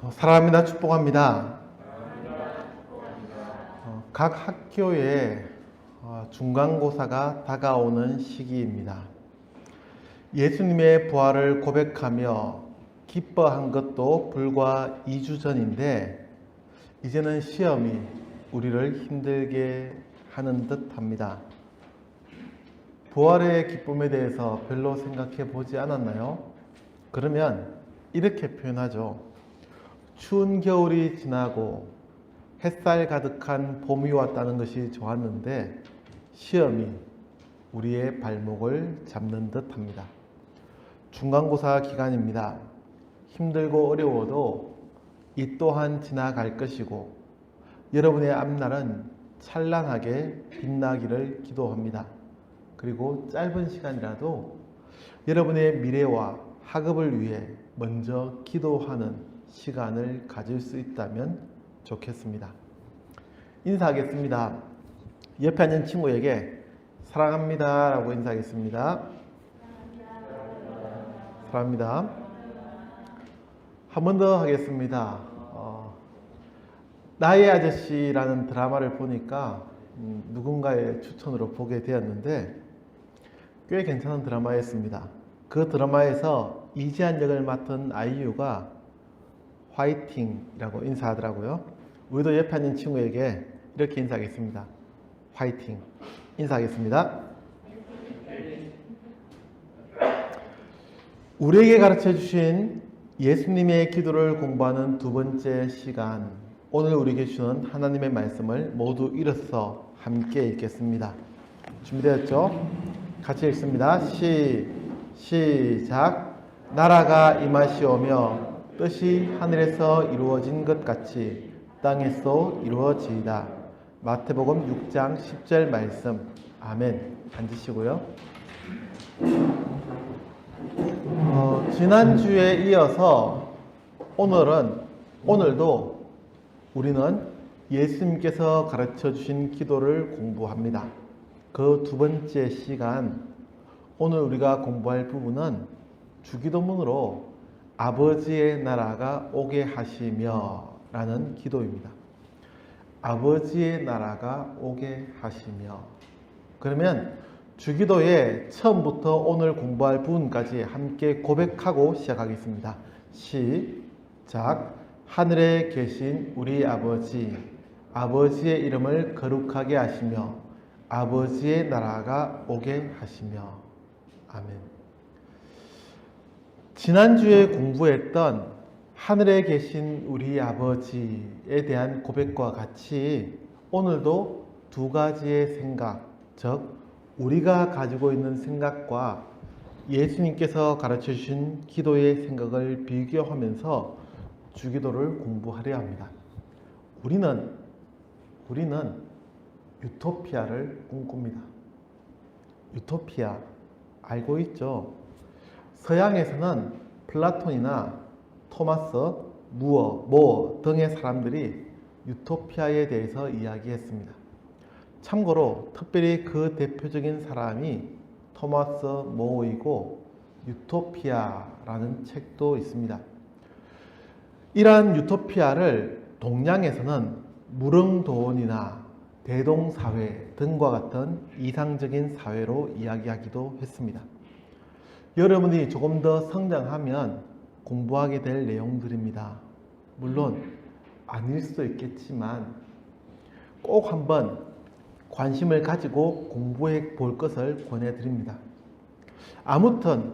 사랑합니다. 축복합니다. 각 학교에 중간고사가 다가오는 시기입니다. 예수님의 부활을 고백하며 기뻐한 것도 불과 2주 전인데 이제는 시험이 우리를 힘들게 하는 듯 합니다. 부활의 기쁨에 대해서 별로 생각해 보지 않았나요? 그러면 이렇게 표현하죠. 추운 겨울이 지나고 햇살 가득한 봄이 왔다는 것이 좋았는데 시험이 우리의 발목을 잡는 듯 합니다. 중간고사 기간입니다. 힘들고 어려워도 이 또한 지나갈 것이고 여러분의 앞날은 찬란하게 빛나기를 기도합니다. 그리고 짧은 시간이라도 여러분의 미래와 학업을 위해 먼저 기도하는 시간을 가질 수 있다면 좋겠습니다. 인사하겠습니다. 옆에 앉은 친구에게 사랑합니다 라고 인사하겠습니다. 사랑합니다. 한 번 더 하겠습니다. 나의 아저씨라는 드라마를 보니까 누군가의 추천으로 보게 되었는데 꽤 괜찮은 드라마였습니다. 그 드라마에서 이지한 역을 맡은 아이유가 화이팅이라고 인사하더라고요. 우리도 옆에 앉은 친구에게 이렇게 인사하겠습니다. 화이팅. 인사하겠습니다. 우리에게 가르쳐 주신 예수님의 기도를 공부하는 두 번째 시간, 오늘 우리에게 주는 하나님의 말씀을 모두 일어서 함께 읽겠습니다. 준비되었죠? 같이 읽습니다. 시작. 나라가 임하시오며 뜻이 하늘에서 이루어진 것 같이 땅에서 이루어지이다. 마태복음 6장 10절 말씀. 아멘. 앉으시고요. 지난주에 이어서 오늘도 우리는 예수님께서 가르쳐 주신 기도를 공부합니다. 그 두 번째 시간, 오늘 우리가 공부할 부분은 주기도문으로 아버지의 나라가 오게 하시며 라는 기도입니다. 아버지의 나라가 오게 하시며. 그러면 주기도의 처음부터 오늘 공부할 부분까지 함께 고백하고 시작하겠습니다. 시작. 하늘에 계신 우리 아버지, 아버지의 이름을 거룩하게 하시며 아버지의 나라가 오게 하시며. 아멘. 지난주에 공부했던 하늘에 계신 우리 아버지에 대한 고백과 같이 오늘도 두 가지의 생각, 즉 우리가 가지고 있는 생각과 예수님께서 가르쳐 주신 기도의 생각을 비교하면서 주기도를 공부하려 합니다. 우리는 유토피아를 꿈꿉니다. 유토피아 알고 있죠? 서양에서는 플라톤이나 토마스, 모 등의 사람들이 유토피아에 대해서 이야기했습니다. 참고로 특별히 그 대표적인 사람이 토마스 모이고 유토피아라는 책도 있습니다. 이러한 유토피아를 동양에서는 무릉도원이나 대동사회 등과 같은 이상적인 사회로 이야기하기도 했습니다. 여러분이 조금 더 성장하면 공부하게 될 내용들입니다. 물론 아닐 수도 있겠지만 꼭 한번 관심을 가지고 공부해 볼 것을 권해드립니다. 아무튼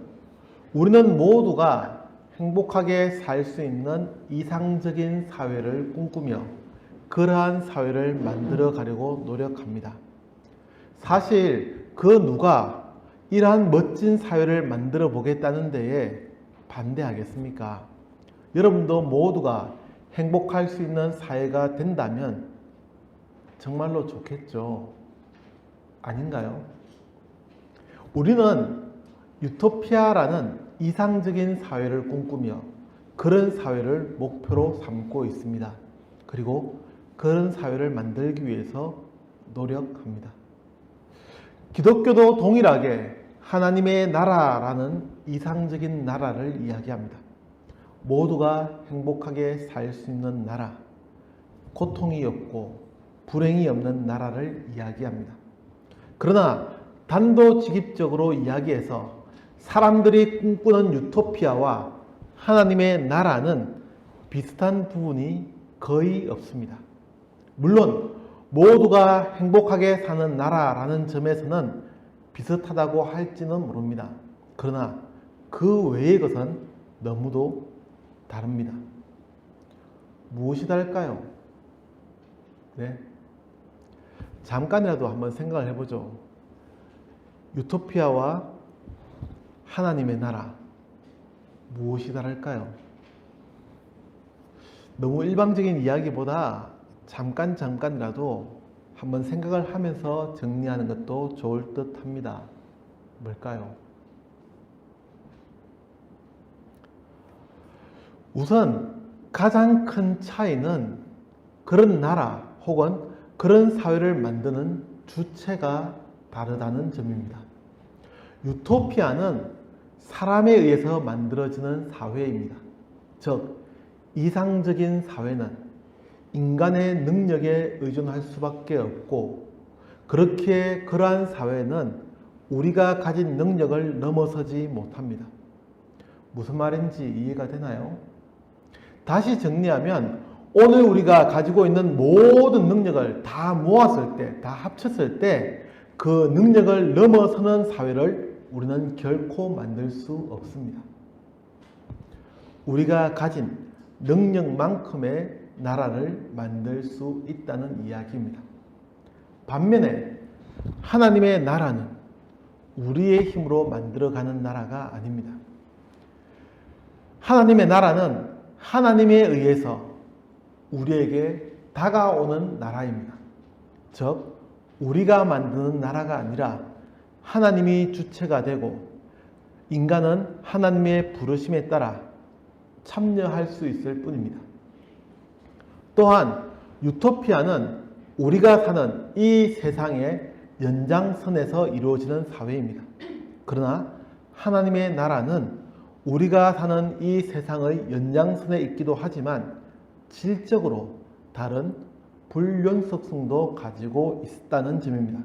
우리는 모두가 행복하게 살 수 있는 이상적인 사회를 꿈꾸며 그러한 사회를 만들어 가려고 노력합니다. 사실 그 누가 이러한 멋진 사회를 만들어 보겠다는 데에 반대하겠습니까? 여러분도 모두가 행복할 수 있는 사회가 된다면 정말로 좋겠죠. 아닌가요? 우리는 유토피아라는 이상적인 사회를 꿈꾸며 그런 사회를 목표로 삼고 있습니다. 그리고 그런 사회를 만들기 위해서 노력합니다. 기독교도 동일하게 하나님의 나라라는 이상적인 나라를 이야기합니다. 모두가 행복하게 살 수 있는 나라, 고통이 없고 불행이 없는 나라를 이야기합니다. 그러나 단도직입적으로 이야기해서 사람들이 꿈꾸는 유토피아와 하나님의 나라는 비슷한 부분이 거의 없습니다. 물론 모두가 행복하게 사는 나라라는 점에서는 비슷하다고 할지는 모릅니다. 그러나 그 외의 것은 너무도 다릅니다. 무엇이 다를까요? 네. 잠깐이라도 한번 생각을 해보죠. 유토피아와 하나님의 나라, 무엇이 다를까요? 너무 일방적인 이야기보다 잠깐이라도 한번 생각을 하면서 정리하는 것도 좋을 듯 합니다. 뭘까요? 우선 가장 큰 차이는 그런 나라 혹은 그런 사회를 만드는 주체가 다르다는 점입니다. 유토피아는 사람에 의해서 만들어지는 사회입니다. 즉, 이상적인 사회는 인간의 능력에 의존할 수밖에 없고, 그렇게 그러한 사회는 우리가 가진 능력을 넘어서지 못합니다. 무슨 말인지 이해가 되나요? 다시 정리하면 오늘 우리가 가지고 있는 모든 능력을 다 모았을 때, 다 합쳤을 때 그 능력을 넘어서는 사회를 우리는 결코 만들 수 없습니다. 우리가 가진 능력만큼의 나라를 만들 수 있다는 이야기입니다. 반면에 하나님의 나라는 우리의 힘으로 만들어가는 나라가 아닙니다. 하나님의 나라는 하나님에 의해서 우리에게 다가오는 나라입니다. 즉, 우리가 만드는 나라가 아니라 하나님이 주체가 되고 인간은 하나님의 부르심에 따라 참여할 수 있을 뿐입니다. 또한 유토피아는 우리가 사는 이 세상의 연장선에서 이루어지는 사회입니다. 그러나 하나님의 나라는 우리가 사는 이 세상의 연장선에 있기도 하지만 질적으로 다른 불연속성도 가지고 있다는 점입니다.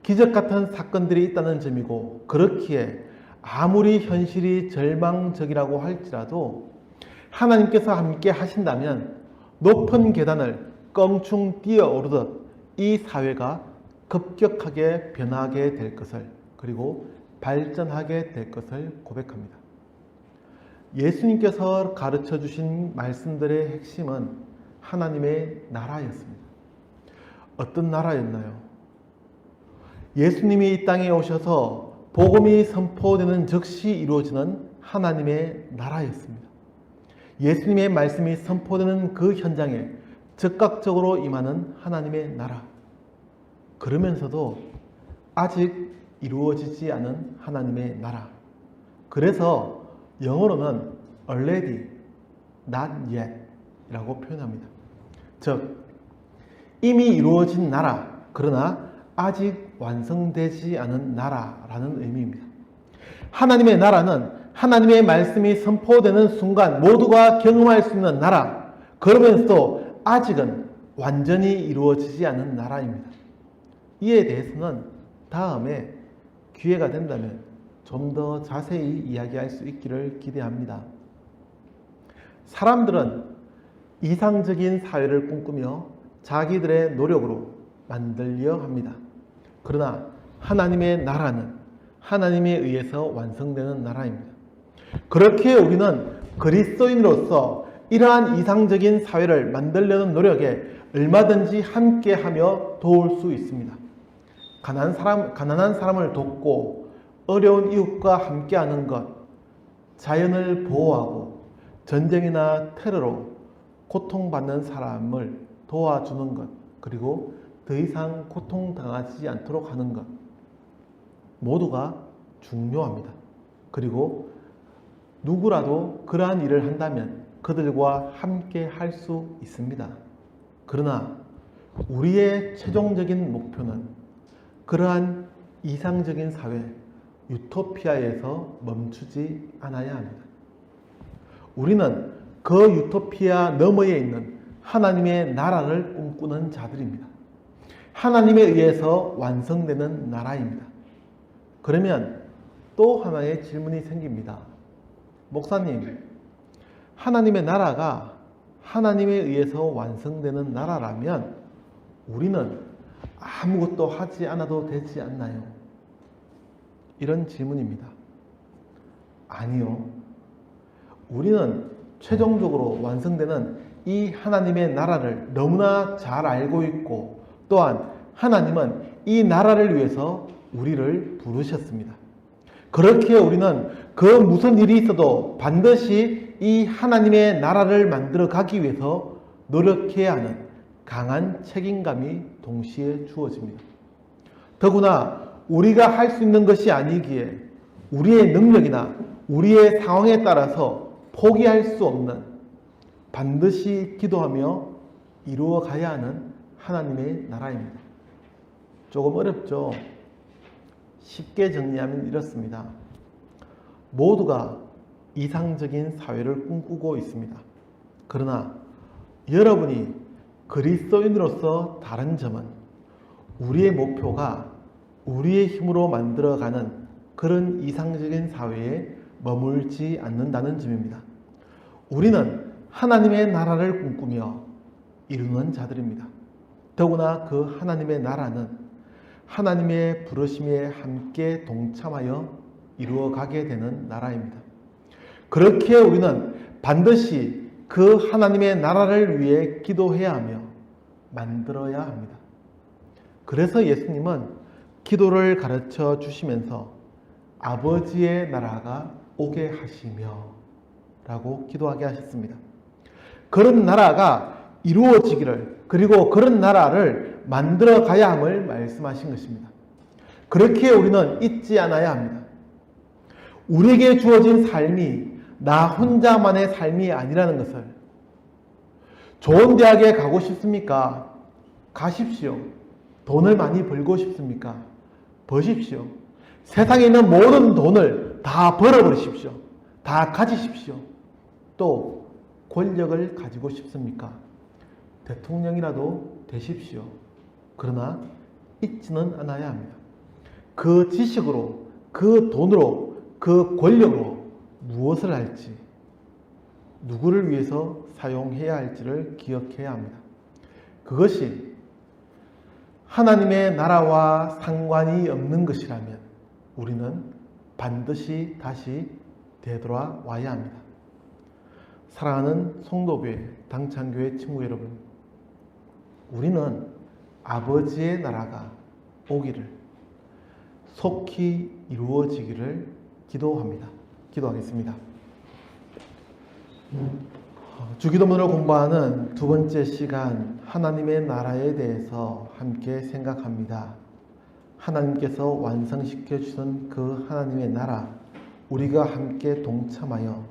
기적 같은 사건들이 있다는 점이고, 그렇기에 아무리 현실이 절망적이라고 할지라도 하나님께서 함께 하신다면 높은 계단을 껑충 뛰어오르듯 이 사회가 급격하게 변하게 될 것을, 그리고 발전하게 될 것을 고백합니다. 예수님께서 가르쳐 주신 말씀들의 핵심은 하나님의 나라였습니다. 어떤 나라였나요? 예수님이 이 땅에 오셔서 복음이 선포되는 즉시 이루어지는 하나님의 나라였습니다. 예수님의 말씀이 선포되는 그 현장에 즉각적으로 임하는 하나님의 나라. 그러면서도 아직 이루어지지 않은 하나님의 나라. 그래서 영어로는 already, not yet 라고 표현합니다. 즉, 이미 이루어진 나라, 그러나 아직 완성되지 않은 나라라는 의미입니다. 하나님의 나라는 하나님의 말씀이 선포되는 순간 모두가 경험할 수 있는 나라, 그러면서도 아직은 완전히 이루어지지 않은 나라입니다. 이에 대해서는 다음에 기회가 된다면 좀 더 자세히 이야기할 수 있기를 기대합니다. 사람들은 이상적인 사회를 꿈꾸며 자기들의 노력으로 만들려 합니다. 그러나 하나님의 나라는 하나님에 의해서 완성되는 나라입니다. 그렇게 우리는 그리스도인으로서 이러한 이상적인 사회를 만들려는 노력에 얼마든지 함께하며 도울 수 있습니다. 가난한 사람을 돕고 어려운 이웃과 함께하는 것, 자연을 보호하고 전쟁이나 테러로 고통받는 사람을 도와주는 것, 그리고 더 이상 고통당하지 않도록 하는 것, 모두가 중요합니다. 그리고 누구라도 그러한 일을 한다면 그들과 함께 할 수 있습니다. 그러나 우리의 최종적인 목표는 그러한 이상적인 사회, 유토피아에서 멈추지 않아야 합니다. 우리는 그 유토피아 너머에 있는 하나님의 나라를 꿈꾸는 자들입니다. 하나님에 의해서 완성되는 나라입니다. 그러면 또 하나의 질문이 생깁니다. 목사님, 하나님의 나라가 하나님에 의해서 완성되는 나라라면 우리는 아무것도 하지 않아도 되지 않나요? 이런 질문입니다. 아니요. 우리는 최종적으로 완성되는 이 하나님의 나라를 너무나 잘 알고 있고, 또한 하나님은 이 나라를 위해서 우리를 부르셨습니다. 그렇게 우리는 그 무슨 일이 있어도 반드시 이 하나님의 나라를 만들어 가기 위해서 노력해야 하는 강한 책임감이 동시에 주어집니다. 더구나 우리가 할 수 있는 것이 아니기에 우리의 능력이나 우리의 상황에 따라서 포기할 수 없는, 반드시 기도하며 이루어 가야 하는 하나님의 나라입니다. 조금 어렵죠? 쉽게 정리하면 이렇습니다. 모두가 이상적인 사회를 꿈꾸고 있습니다. 그러나 여러분이 그리스도인으로서 다른 점은 우리의 목표가 우리의 힘으로 만들어가는 그런 이상적인 사회에 머물지 않는다는 점입니다. 우리는 하나님의 나라를 꿈꾸며 이루는 자들입니다. 더구나 그 하나님의 나라는 하나님의 부르심에 함께 동참하여 이루어가게 되는 나라입니다. 그렇게 우리는 반드시 그 하나님의 나라를 위해 기도해야 하며 만들어야 합니다. 그래서 예수님은 기도를 가르쳐 주시면서 아버지의 나라가 오게 하시며 라고 기도하게 하셨습니다. 그런 나라가 이루어지기를, 그리고 그런 나라를 만들어 가야 함을 말씀하신 것입니다. 그렇게 우리는 잊지 않아야 합니다. 우리에게 주어진 삶이 나 혼자만의 삶이 아니라는 것을. 좋은 대학에 가고 싶습니까? 가십시오. 돈을 많이 벌고 싶습니까? 버십시오. 세상에 있는 모든 돈을 다 벌어버리십시오. 다 가지십시오. 또 권력을 가지고 싶습니까? 대통령이라도 되십시오. 그러나 잊지는 않아야 합니다. 그 지식으로, 그 돈으로, 그 권력으로 무엇을 할지, 누구를 위해서 사용해야 할지를 기억해야 합니다. 그것이 하나님의 나라와 상관이 없는 것이라면 우리는 반드시 다시 되돌아와야 합니다. 사랑하는 성도교회, 당찬교회 친구 여러분, 우리는 아버지의 나라가 오기를, 속히 이루어지기를 기도합니다. 기도하겠습니다. 주기도문을 공부하는 두 번째 시간, 하나님의 나라에 대해서 함께 생각합니다. 하나님께서 완성시켜 주신 그 하나님의 나라, 우리가 함께 동참하여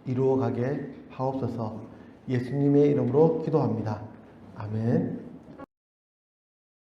이루어가게 하옵소서. 예수님의 이름으로 기도합니다. 아멘.